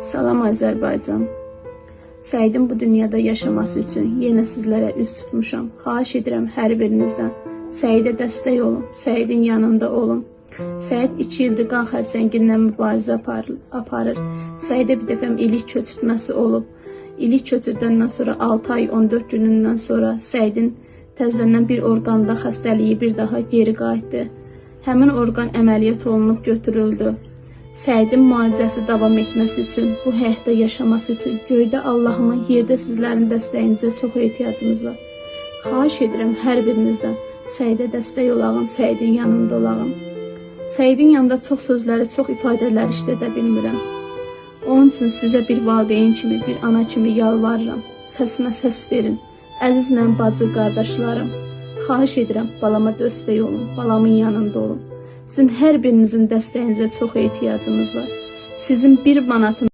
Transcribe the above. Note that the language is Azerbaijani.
Salam Azərbaycan. Səidin bu dünyada yaşaması üçün yenə sizlərə üz tutmuşam. Xahiş edirəm hər birinizdən. Səidə dəstək olun, Səidin yanında olun. Səid 2 ildir qan xərçəngindən mübarizə aparır. Səidə bir dəfəm ilik köçürtməsi olub. İlik köçürdəndən sonra 6 ay 14 günündən sonra Səidin təzədən bir orqanda xəstəliyi bir daha geri qayıtdı. Həmin orqan əməliyyat olunub götürüldü. Səidin müalicəsi davam etməsi üçün, bu həyatda yaşaması üçün göydə Allahımın, yerdə sizlərin dəstəyinizə çox ehtiyacımız var. Xahiş edirəm hər birinizdən Səidə dəstək olağın, Səidin yanında olağın. Səidin yanında çox sözləri, çox ifadələr işlədə bilmirəm. Onun üçün sizə bir valideyn kimi, bir ana kimi yalvarıram. Səsimə səs verin. Əziz mənim bacı qardaşlarım. Xahiş edirəm balama dəstək olun, balamın yanında olun. Sizin hər birinizin dəstəyinizə çox ehtiyacımız var. Sizin bir manatın